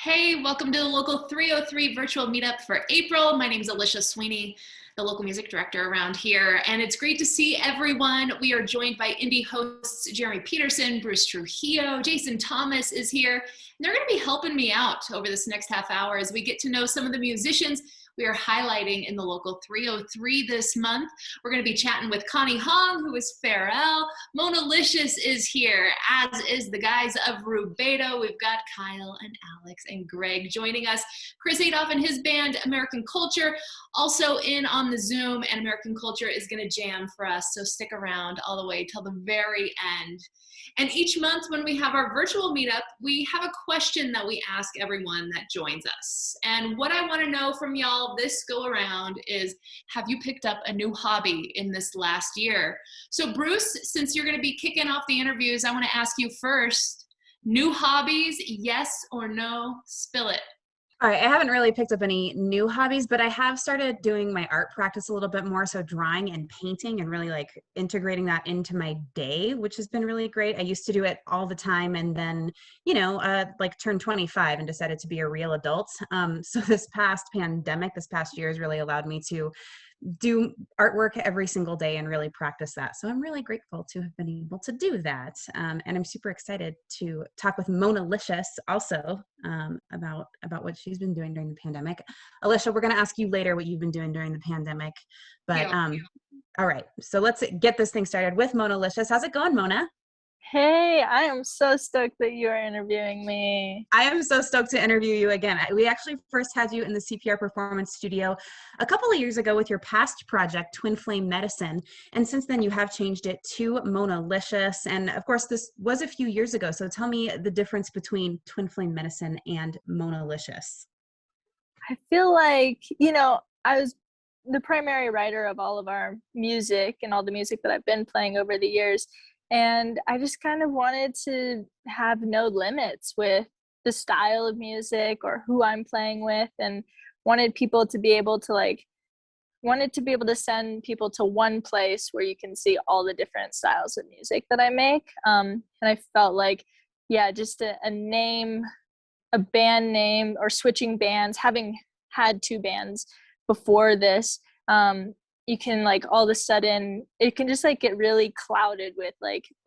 Hey, welcome to the Local 303 virtual meetup for April. My name is Alicia Sweeney, the local music director around here, and it's great to see everyone. We are joined by indie hosts Jeremy Peterson, Bruce Trujillo, Jason Thomas is here, and they're going to be helping me out over this next half hour as we get to know some of the musicians we are highlighting in the Local 303 this month. We're going to be chatting with Connie Hong, who is Pharrell. Mona Licious is here, as is the guys of Rubedo. We've got Kyle and Alex and Greg joining us. Chris Adolph and his band, American Culture, also in on the Zoom, and American Culture is going to jam for us, so stick around all the way till the very end. And each month when we have our virtual meetup, we have a question that we ask everyone that joins us. And what I want to know from y'all this go around is, have you picked up a new hobby in this last year? So Bruce, since you're going to be kicking off the interviews, I want to ask you first, new hobbies, yes or no? Spill it. All right, I haven't really picked up any new hobbies, but I have started doing my art practice a little bit more. So drawing and painting and really like integrating that into my day, which has been really great. I used to do it all the time and then, like turned 25 and decided to be a real adult. So this past pandemic, this past year has really allowed me to do artwork every single day and really practice that. So I'm really grateful to have been able to do that. And I'm super excited to talk with Mona Licious also about what she's been doing during the pandemic. Alicia, we're going to ask you later what you've been doing during the pandemic. But all right, so let's get this thing started with Mona Licious. How's it going, Mona? Hey, I am so stoked that you are interviewing me. I am so stoked to interview you again. We actually first had you in the CPR Performance Studio a couple of years ago with your past project, Twin Flame Medicine. And since then you have changed it to Mona Licious. And of course, this was a few years ago. So tell me the difference between Twin Flame Medicine and Mona Licious. I feel like, I was the primary writer of all of our music and all the music that I've been playing over the years. And I just kind of wanted to have no limits with the style of music or who I'm playing with, and wanted people to be able to send people to one place where you can see all the different styles of music that I make. And I felt like, just a name, a band name, or switching bands, having had two bands before this, you can all of a sudden it can just get really clouded with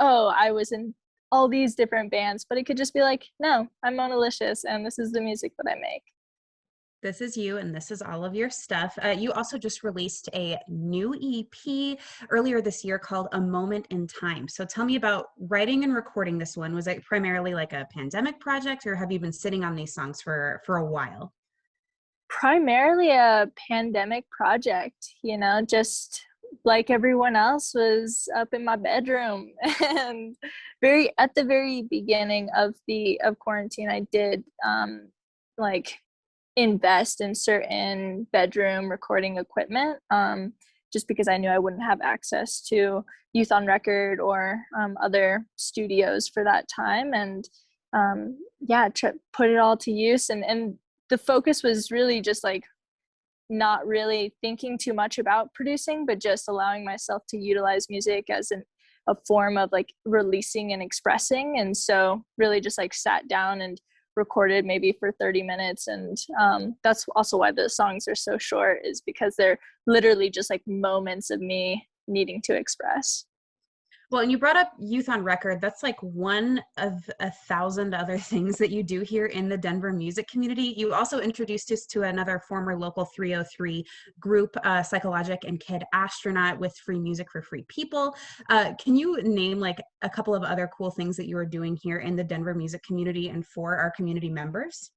oh, I was in all these different bands, but it could just be no, I'm Mona Licious and this is the music that I make. This is you and this is all of your stuff. You also just released a new EP earlier this year called A Moment in Time. So tell me about writing and recording this one. Was it primarily like a pandemic project, or have you been sitting on these songs for a while? Primarily a pandemic project, just like everyone else, was up in my bedroom. And at the very beginning of quarantine, I did invest in certain bedroom recording equipment, just because I knew I wouldn't have access to Youth on Record or other studios for that time. And put it all to use, and the focus was really just not really thinking too much about producing, but just allowing myself to utilize music as a form of releasing and expressing. And so really just sat down and recorded maybe for 30 minutes. And that's also why the songs are so short, is because they're literally just moments of me needing to express. Well, and you brought up Youth on Record. That's one of 1,000 other things that you do here in the Denver music community. You also introduced us to another former Local 303 group, Psychologic and Kid Astronaut, with Free Music for Free People. Can you name a couple of other cool things that you are doing here in the Denver music community and for our community members?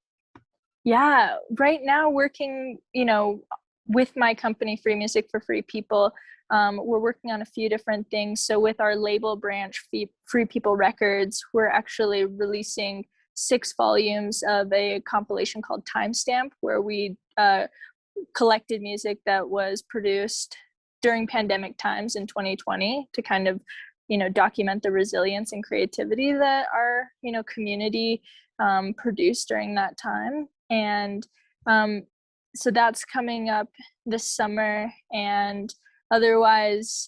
Yeah, right now working, with my company, Free Music for Free People, we're working on a few different things. So with our label branch, Free People Records, we're actually releasing 6 volumes of a compilation called Timestamp, where we collected music that was produced during pandemic times in 2020 to kind of, document the resilience and creativity that our, community produced during that time. And so that's coming up this summer. And otherwise,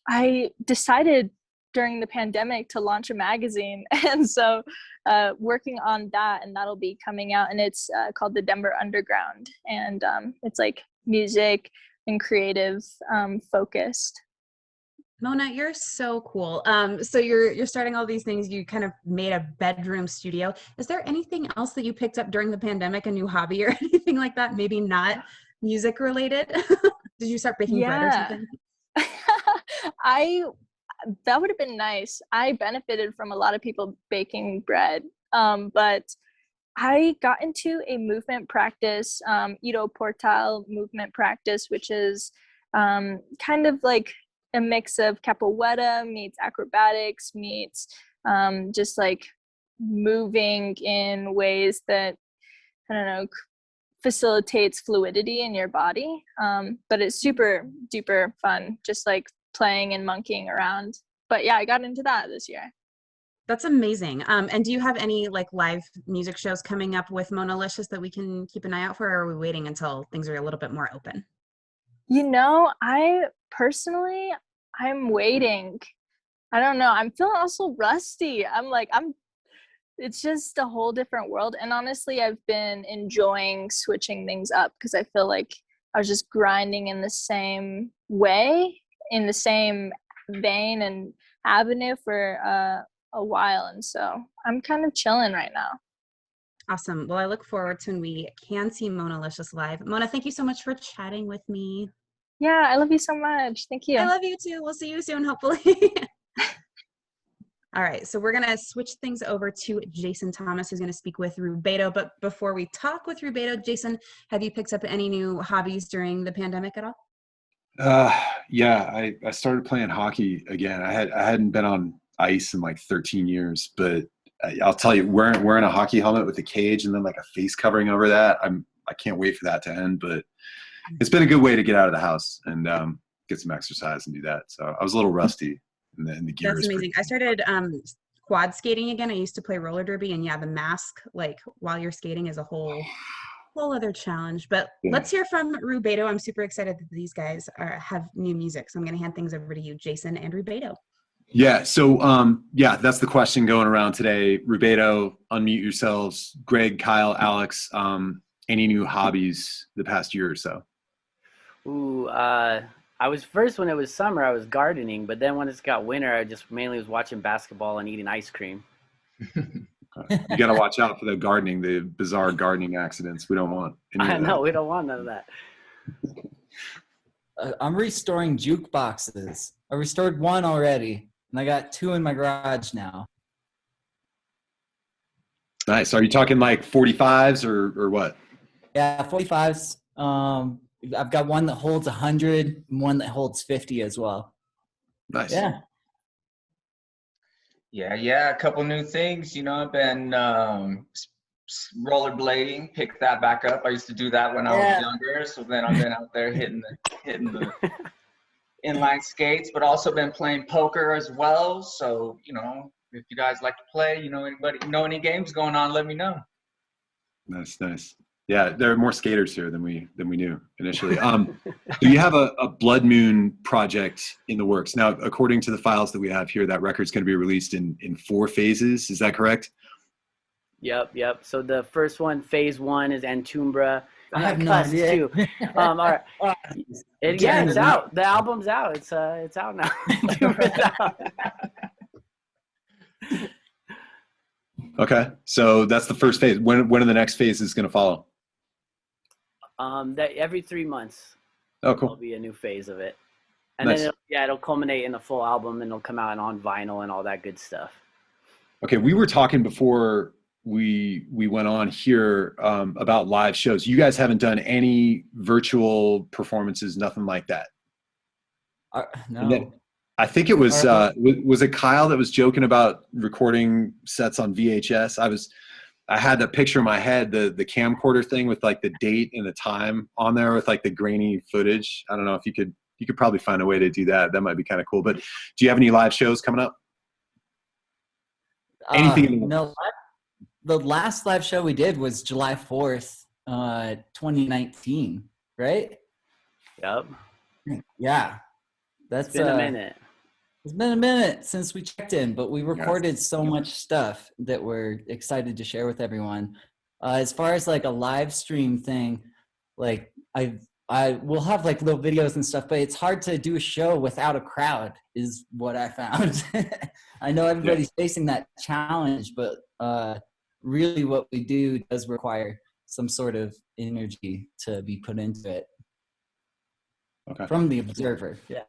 I decided during the pandemic to launch a magazine. And so working on that, and that'll be coming out, and it's called the Denver Underground. And it's like music and creative focused. Mona, you're so cool. So you're starting all these things. You kind of made a bedroom studio. Is there anything else that you picked up during the pandemic, a new hobby or anything like that? Maybe not music related? Did you start baking bread or something? That would have been nice. I benefited from a lot of people baking bread, but I got into a movement practice, Portal movement practice, which is kind of like a mix of capoeira meets acrobatics meets just like moving in ways that, I don't know, facilitates fluidity in your body. But it's super duper fun, just like playing and monkeying around. But yeah, I got into that this year. That's amazing. And do you have any like live music shows coming up with Mona Licious that we can keep an eye out for, or are we waiting until things are a little bit more open? I'm waiting. I don't know. I'm feeling also rusty. It's just a whole different world. And honestly, I've been enjoying switching things up because I feel like I was just grinding in the same way, in the same vein and avenue for a while. And so I'm kind of chilling right now. Awesome. Well, I look forward to when we can see Mona Licious live. Mona, thank you so much for chatting with me. Yeah, I love you so much. Thank you. I love you too. We'll see you soon, hopefully. All right, so we're going to switch things over to Jason Thomas, who's going to speak with Rubedo. But before we talk with Rubedo, Jason, have you picked up any new hobbies during the pandemic at all? Yeah, I started playing hockey again. I hadn't been on ice in like 13 years, but I'll tell you, wearing a hockey helmet with a cage and then like a face covering over that, I can't wait for that to end. But it's been a good way to get out of the house and get some exercise and do that. So I was a little rusty in the gears. That's amazing. I started quad skating again. I used to play roller derby, and yeah, the mask like while you're skating is a whole other challenge. But let's hear from Rubedo. I'm super excited that these guys have new music. So I'm going to hand things over to you, Jason and Rubedo. Yeah. So that's the question going around today. Rubedo, unmute yourselves. Greg, Kyle, Alex, any new hobbies the past year or so? Ooh, I was first when it was summer, I was gardening, but then when it's got winter, I just mainly was watching basketball and eating ice cream. You got to watch out for the bizarre gardening accidents. We don't want any of that. No, we don't want none of that. I'm restoring jukeboxes. I restored one already, and I got 2 in my garage now. Nice. Are you talking like 45s or what? Yeah, 45s. I've got one that holds 100 and one that holds 50 as well. Nice. Yeah. Yeah, a couple new things. I've been rollerblading, picked that back up. I used to do that when I was younger, so then I've been out there hitting the inline skates, but also been playing poker as well. So, if you guys like to play, anybody know any games going on, let me know. Nice. Yeah, there are more skaters here than we knew initially. So you have a Blood Moon project in the works. Now, according to the files that we have here, that record's going to be released in 4 phases. Is that correct? Yep. So the first one, phase 1, is Antumbra. I have no idea. Too. All right. It's out. The album's out. It's out now. Antumbra's out. Okay, so that's the first phase. When are the next phases going to follow? That every 3 months. Oh, cool. There'll be a new phase of it, and nice. then it'll culminate in a full album, and it'll come out on vinyl and all that good stuff. Okay, we were talking before we went on here about live shows. You guys haven't done any virtual performances, nothing like that. No. I think it was it Kyle that was joking about recording sets on VHS? I had a picture in my head, the camcorder thing with like the date and the time on there with like the grainy footage. I don't know if you could probably find a way to do that. That might be kind of cool. But do you have any live shows coming up? Anything? No. The last live show we did was July 4th, 2019, right? Yep. Yeah. That's been a minute. It's been a minute since we checked in, but we recorded so much stuff that we're excited to share with everyone. As far as like a live stream thing, like I will have like little videos and stuff, but it's hard to do a show without a crowd is what I found. I know everybody's facing that challenge, but really what we do does require some sort of energy to be put into it. Okay. From the observer. Yeah.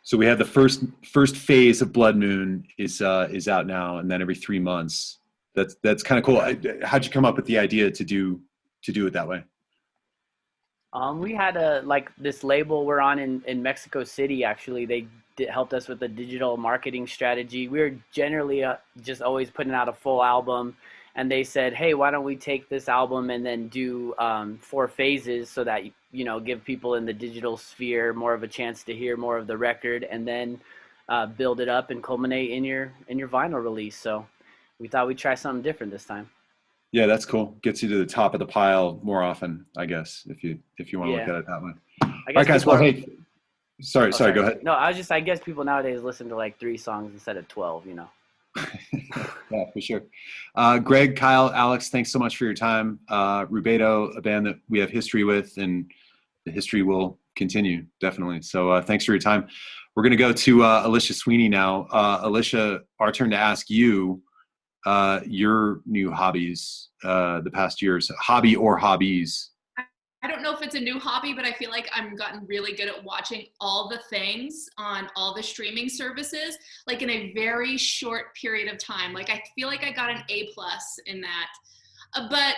So we had the first phase of Blood Moon is out now, and then every 3 months. That's kind of cool. How'd you come up with the idea to do it that way? We had this label we're on in Mexico City. Actually, they helped us with the digital marketing strategy. We were generally just always putting out a full album, and they said, "Hey, why don't we take this album and then do 4 phases so that give people in the digital sphere more of a chance to hear more of the record, and then build it up and culminate in your vinyl release." So we thought we'd try something different this time. Yeah, that's cool. Gets you to the top of the pile more often, I guess, if you want to look at it that way. All right, guys. Well, hey, sorry, go ahead. No, I guess people nowadays listen to like 3 songs instead of 12. Yeah, for sure. Greg, Kyle, Alex, thanks so much for your time. Rubedo, a band that we have history with, and the history will continue, definitely. So thanks for your time. We're going to go to Alicia Sweeney now. Alicia, our turn to ask you your new hobbies the past years, hobby or hobbies. I don't know if it's a new hobby, but I feel like I've gotten really good at watching all the things on all the streaming services, like in a very short period of time. Like I feel like I got an A+ in that. But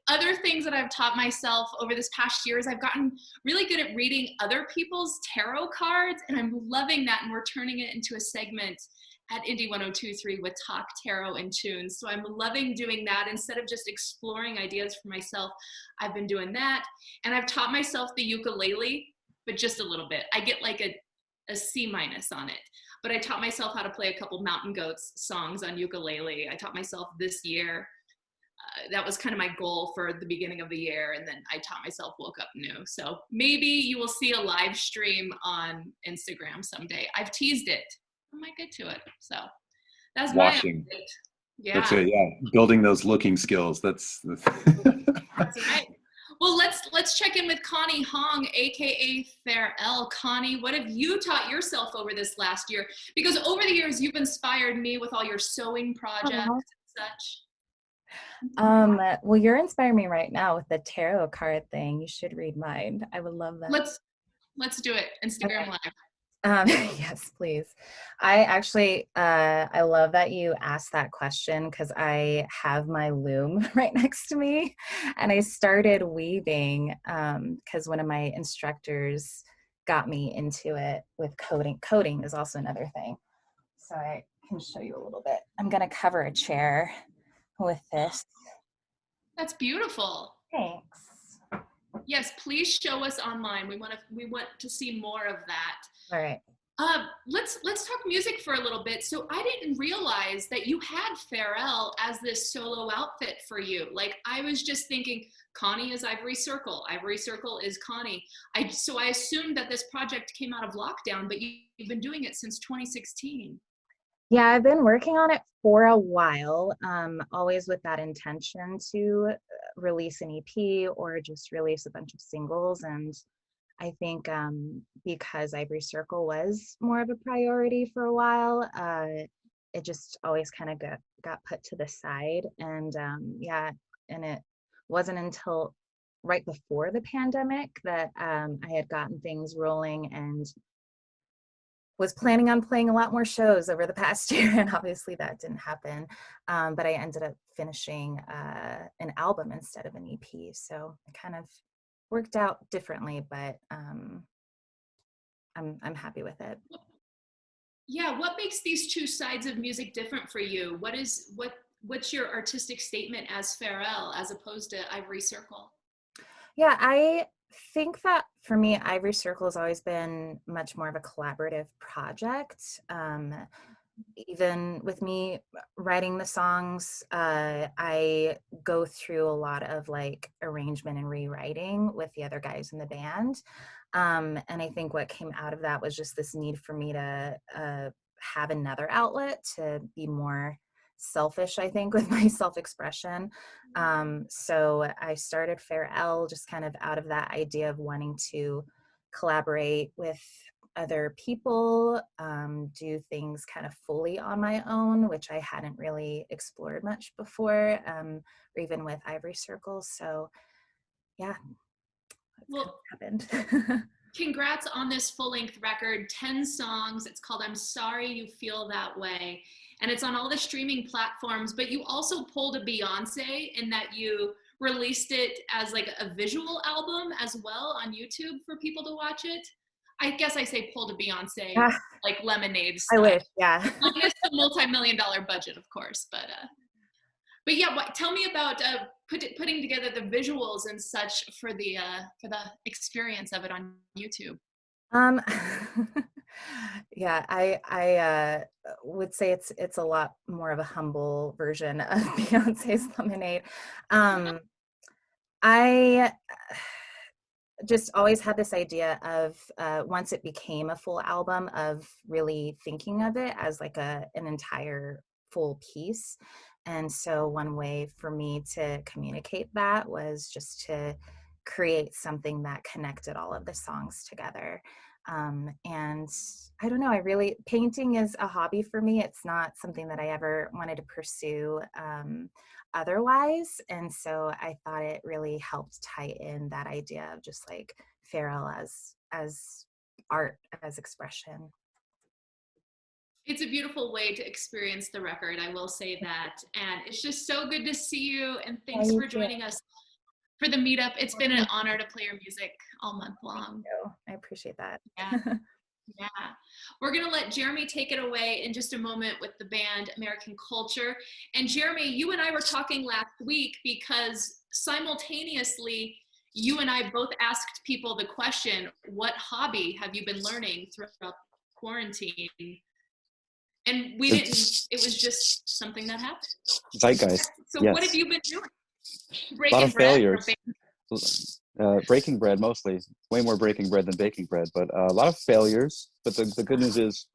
other things that I've taught myself over this past year is I've gotten really good at reading other people's tarot cards, and I'm loving that. And we're turning it into a segment at Indie 102.3 with Talk Tarot and Tunes. So I'm loving doing that. Instead of just exploring ideas for myself, I've been doing that. And I've taught myself the ukulele, but just a little bit. I get like a C- on it. But I taught myself how to play a couple Mountain Goats songs on ukulele. I taught myself this year. That was kind of my goal for the beginning of the year. And then I taught myself Woke Up New. So maybe you will see a live stream on Instagram someday. I've teased it. I might get to it. So that's watching. Yeah. That's it. Yeah. Building those looking skills. That's right. Well, let's check in with Connie Hong, aka Farrell. Connie, what have you taught yourself over this last year? Because over the years you've inspired me with all your sewing projects and such. Well, you're inspiring me right now with the tarot card thing. You should read mine. I would love that. Let's do it. Instagram Live. Yes, please. I actually, I love that you asked that question because I have my loom right next to me, and I started weaving because one of my instructors got me into it with coding. Coding is also another thing. So I can show you a little bit. I'm going to cover a chair with this. That's beautiful. Thanks. Yes, please show us online. We want to see more of that. All right. Let's talk music for a little bit. So I didn't realize that you had Farrell as this solo outfit for you. Like I was just thinking Connie is Ivory Circle. Ivory Circle is Connie. So I assumed that this project came out of lockdown, but you've been doing it since 2016. Yeah, I've been working on it for a while, always with that intention to release an EP or just release a bunch of singles. And I think because Ivory Circle was more of a priority for a while, it just always kind of got put to the side. And and it wasn't until right before the pandemic that I had gotten things rolling and was planning on playing a lot more shows over the past year, and obviously that didn't happen. But I ended up finishing an album instead of an EP, so it kind of worked out differently, but I'm happy with it. Yeah, what makes these two sides of music different for you? What's your artistic statement as Farrell as opposed to Ivory Circle? Yeah, I think that for me, Ivory Circle has always been much more of a collaborative project. Even with me writing the songs, I go through a lot of like arrangement and rewriting with the other guys in the band. And I think what came out of that was just this need for me to have another outlet to be more selfish, I think, with my self-expression. So I started Fair L just kind of out of that idea of wanting to collaborate with other people, do things kind of fully on my own, which I hadn't really explored much before, or even with Ivory Circle. So yeah, that's Well, kind of happened. congrats on this full-length record, 10 songs. It's called I'm Sorry You Feel That Way. And it's on all the streaming platforms, but you also pulled a Beyonce in that you released it as like a visual album as well on YouTube for people to watch it. I guess I say pulled a Beyonce, Ah, like Lemonade I style. wish, yeah. Minus the multi-million-dollar budget, of course, but yeah, tell me about putting together the visuals and such for the experience of it on YouTube. Um, yeah, I would say it's a lot more of a humble version of Beyonce's Lemonade. I just always had this idea of once it became a full album, of really thinking of it as like an entire full piece. And so one way for me to communicate that was just to create something that connected all of the songs together. And I don't know, painting is a hobby for me. It's not something that I ever wanted to pursue otherwise. And so I thought it really helped tie in that idea of just like feral as art, as expression. It's a beautiful way to experience the record, I will say that. And it's just so good to see you. And thanks for joining us for the meetup. It's been an honor to play your music all month long. I appreciate that. Yeah. Yeah. We're going to let Jeremy take it away in just a moment with the band American Culture. And Jeremy, you and I were talking last week because simultaneously, you and I both asked people the question, what hobby have you been learning throughout quarantine? And we didn't, it was just something that happened. Zeitgeist. So yes. What have you been doing? A lot of failures. Breaking bread mostly. Way more breaking bread than baking bread, but a lot of failures. But the good news is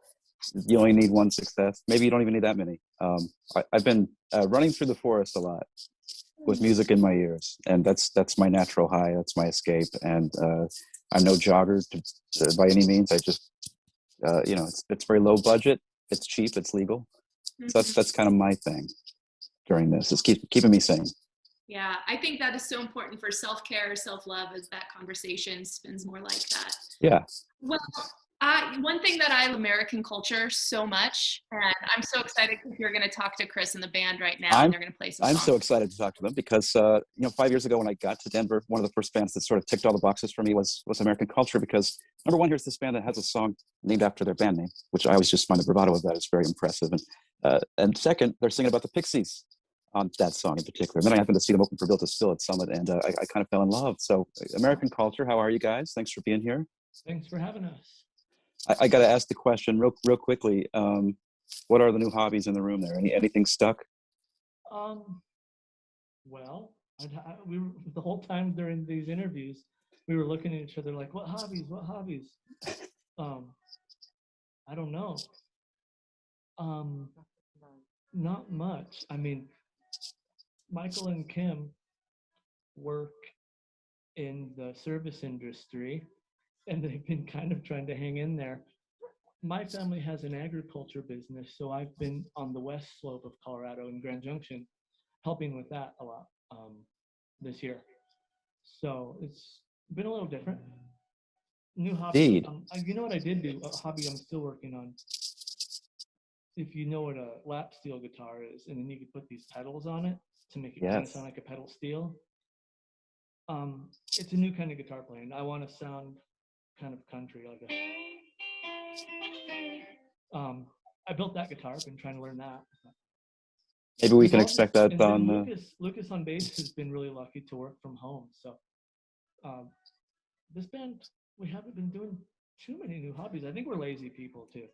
you only need one success. Maybe you don't even need that many. I've been running through the forest a lot with music in my ears, and that's my natural high. That's my escape. And I'm no jogger by any means. I just it's very low budget. It's cheap. It's legal. So that's kind of my thing during this. It's keeping me sane. Yeah, I think that is so important for self-care, self-love, as that conversation spins more like that. Yeah. Well, one thing that I love American Culture so much, and I'm so excited because you're going to talk to Chris and the band right now, and they're going to play some songs. I'm so excited to talk to them because 5 years ago when I got to Denver, one of the first bands that sort of ticked all the boxes for me was American Culture, because number one, here's this band that has a song named after their band name, which I always just find the bravado of that is very impressive. And second, they're singing about the Pixies on that song in particular. And then I happened to see them open for Built to Spill at Summit, and I kind of fell in love. So American Culture, how are you guys? Thanks for being here. Thanks for having us. I got to ask the question real quickly. What are the new hobbies in the room there? Anything stuck? Well, we were, the whole time during these interviews, we were looking at each other like, what hobbies? I don't know. Not much. I mean, Michael and Kim work in the service industry, and they've been kind of trying to hang in there. My family has an agriculture business, so I've been on the west slope of Colorado in Grand Junction, helping with that a lot this year. So it's been a little different. New hobby. You know what I did do? A hobby I'm still working on. If you know what a lap steel guitar is, and then you can put these pedals on it to make it kind of sound like a pedal steel. It's a new kind of guitar playing. I want to sound kind of country, like I built that guitar. I've been trying to learn that. Maybe we can expect that on. Lucas on bass has been really lucky to work from home. So this band, we haven't been doing too many new hobbies. I think we're lazy people too.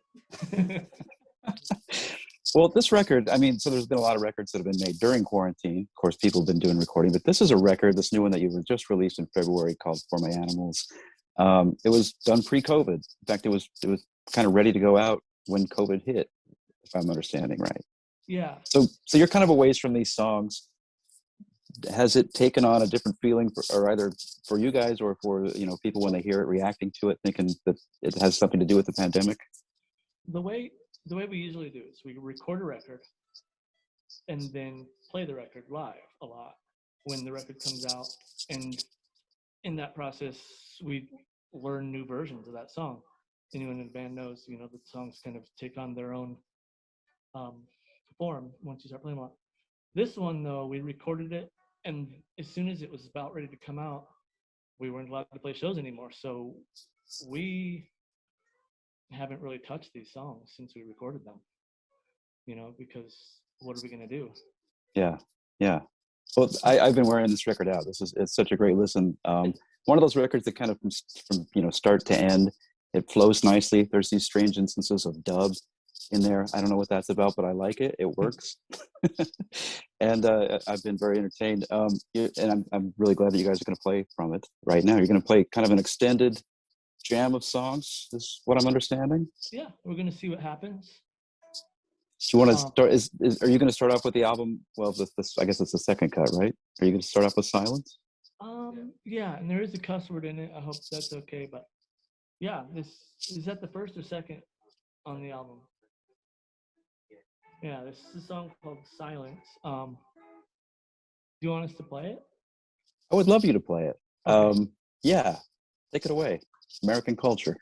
Well, this record, I mean, so there's been a lot of records that have been made during quarantine. Of course, people have been doing recording, but this is a record, this new one that you just released in February called For My Animals. It was done pre-COVID. In fact, it was kind of ready to go out when COVID hit, if I'm understanding right. Yeah. So you're kind of a ways from these songs. Has it taken on a different feeling or either for you guys or for people when they hear it reacting to it, thinking that it has something to do with the pandemic? The way we usually do is we record a record and then play the record live a lot when the record comes out, and in that process we learn new versions of that song. Anyone in the band knows, the songs kind of take on their own form once you start playing them. This one though, we recorded it, and as soon as it was about ready to come out, we weren't allowed to play shows anymore. So we haven't really touched these songs since we recorded them, because what are we going to do? Yeah. Well, I've been wearing this record out. It's such a great listen. One of those records that kind of from start to end, it flows nicely. There's these strange instances of dub in there. I don't know what that's about, but I like it. It works. And I've been very entertained. And I'm really glad that you guys are going to play from it right now. You're going to play kind of an extended jam of songs, is what I'm understanding. Yeah, we're going to see what happens. Do you want to start? Are you going to start off with the album? Well, this I guess it's the second cut, right? Are you going to start off with Silence? Yeah, and there is a cuss word in it. I hope that's okay, but yeah, this is that the first or second on the album. Yeah, this is a song called Silence. Do you want us to play it? I would love you to play it. Okay. Yeah, take it away. American Culture.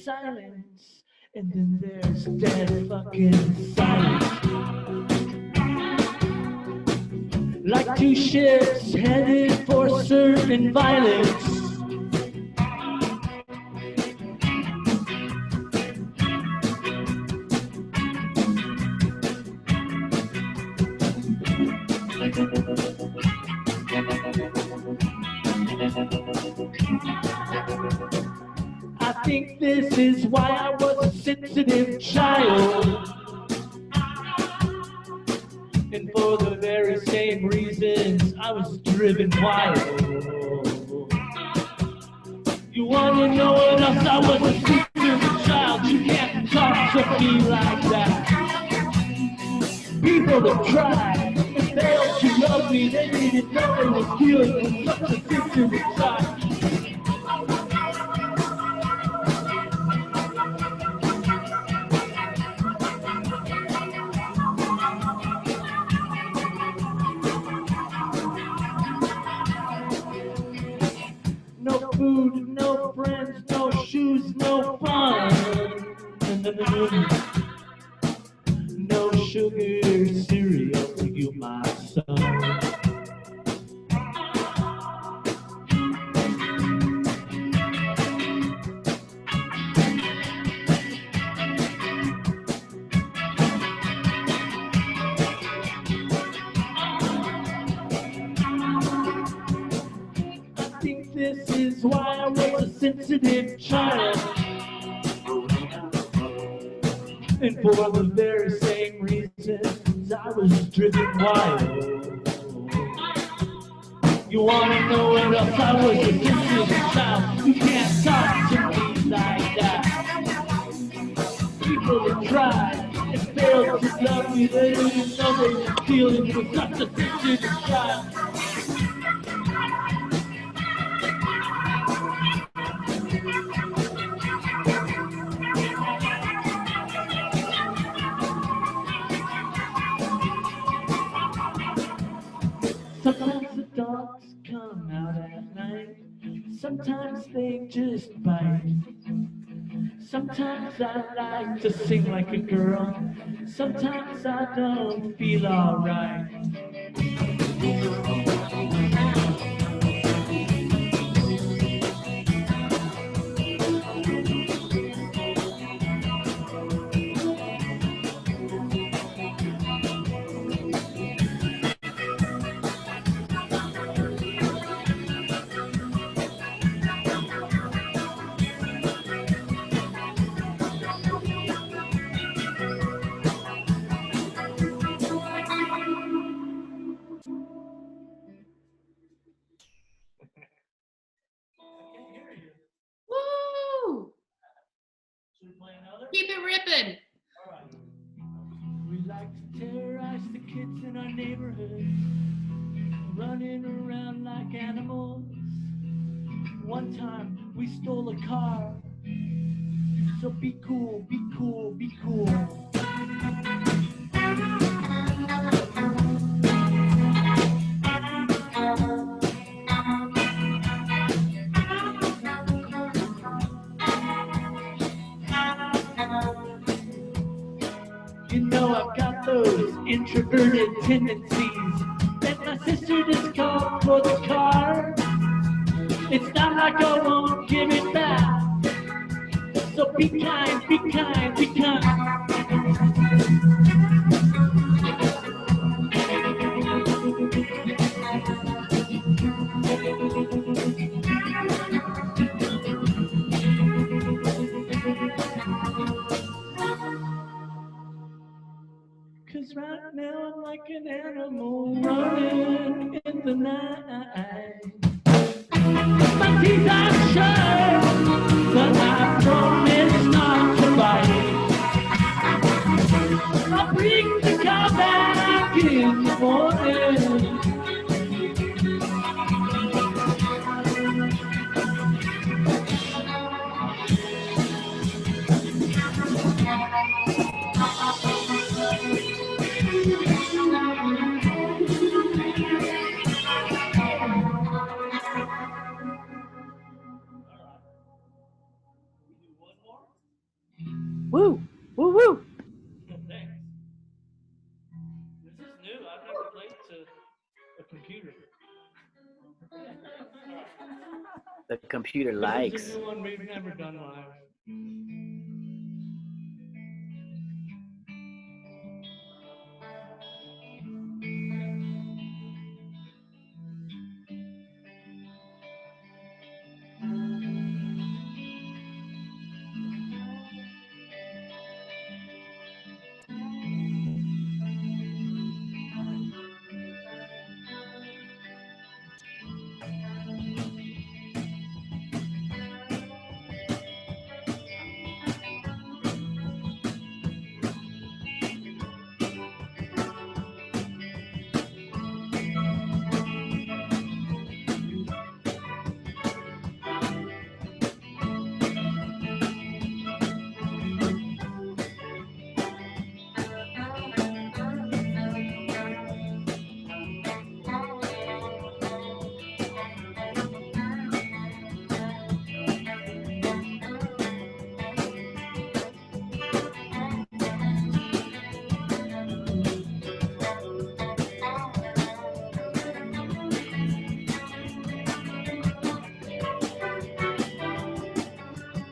Silence, and then there's dead fucking silence. Like two ships headed for certain violence. I think this is why I was a sensitive child, and for the very same reasons I was driven wild. You wanna know what else? I was a sensitive child. You can't talk to me like that. People have tried and failed to love me. They didn't know they were dealing with such a sensitive child. No food, no friends, no shoes, no fun. No sugar cereal for you, my son. I think this is why I was a sensitive child, and for the very same reasons I was driven wild. You wanna know what else? I was a sensitive child. You can't talk to me like that. People have tried and failed to love me. They didn't know they were dealing with such a sensitive child. Sometimes the dogs come out at night. sometimes they just bite. Sometimes I like to sing like a girl. Sometimes I don't feel alright. Woo! Keep it ripping. We like to terrorize the kids in our neighborhood, running around like animals. One time we stole a car, so be cool, be cool, be cool. You know I've got those introverted tendencies that my sister just called for the car. It's not like I won't give it back. So be kind, be kind, be kind. 'Cause right now I'm like an animal running in the night. My teeth are sharp, but I promise not to bite. I'll bring the car back in the morning. Woo! Woo woo! Thanks. This is new. I've never played to a computer. The computer likes. This is a new one we've never done live.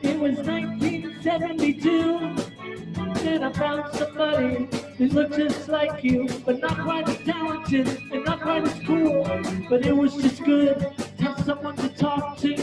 It was 1972, and I found somebody who looked just like you, but not quite as talented and not quite as cool. But it was just good to have someone to talk to.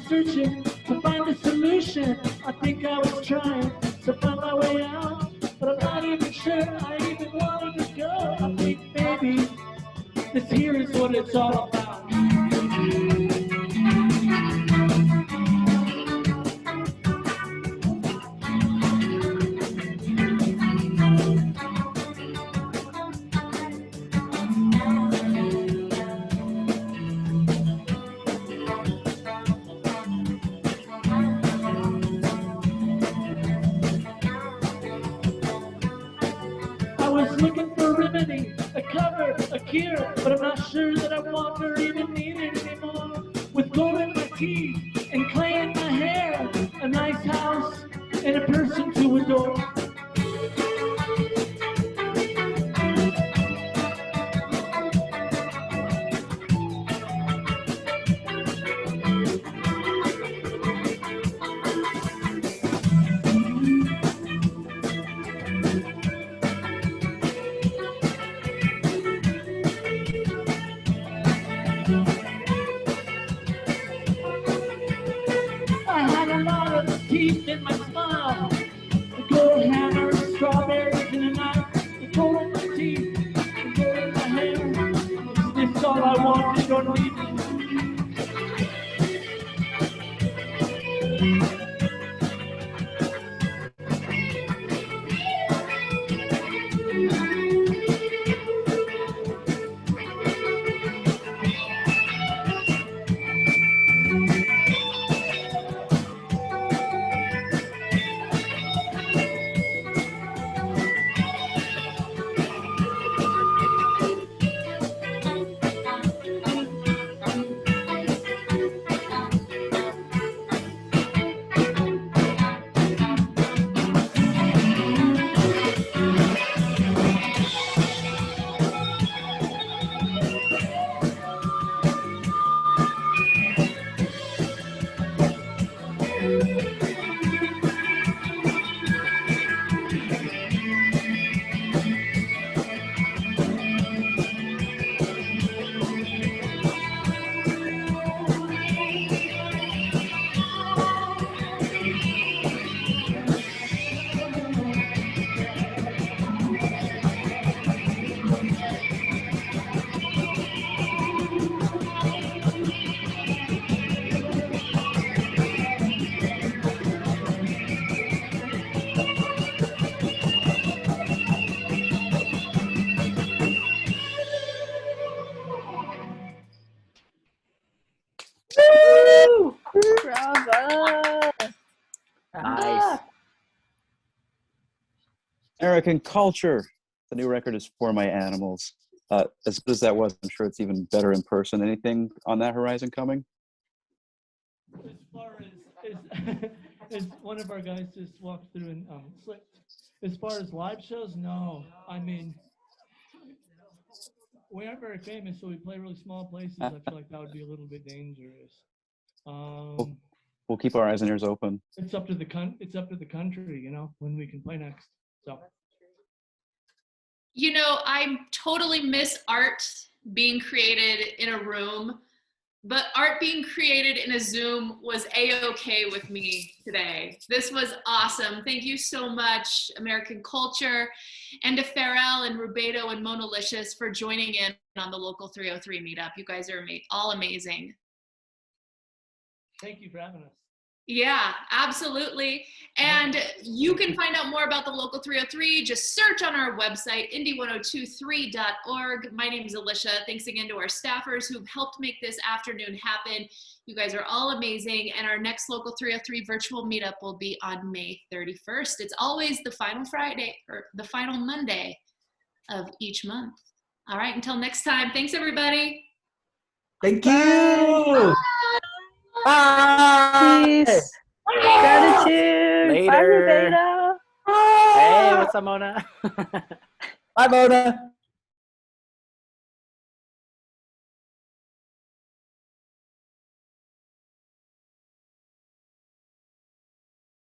Searching to find a solution. I think I was trying to find my way out, but I'm not even sure it's all about. I was looking for a remedy, a cover, a cure, but I'm not sure that I want or even need it anymore. With gold in my teeth and clay in my hair, a nice house and a person to adore. I had a lot of teeth in my smile, a gold hammer, strawberries in a knife, the gold in my teeth, the gold in my hair. Is this all I wanted or needed? Woo! Bravo. Nice. American Culture. The new record is For My Animals. As good as that was, I'm sure it's even better in person. Anything on that horizon coming? As far as as one of our guys just walked through and slipped. As far as live shows, no. I mean, we aren't very famous, so we play really small places. I feel like that would be a little bit dangerous. We'll keep our eyes and ears open. It's up to the country, you know, when we can play next. So. You know, I totally miss art being created in a room, but art being created in a Zoom was A-okay with me today. This was awesome. Thank you so much, American Culture, and to Farrell and Rubedo and Monalicious for joining in on the Local 303 meetup. You guys are all amazing. Thank you for having us. Yeah, absolutely. And you can find out more about the Local 303. Just search on our website, indie1023.org. My name is Alicia. Thanks again to our staffers who've helped make this afternoon happen. You guys are all amazing. And our next Local 303 virtual meetup will be on May 31st. It's always the final Friday or the final Monday of each month. All right, until next time. Thanks, everybody. Thank you. Bye. Peace. Gratitude. Later. Bye, Rubedo. Hey, what's up, Mona? Bye, Mona.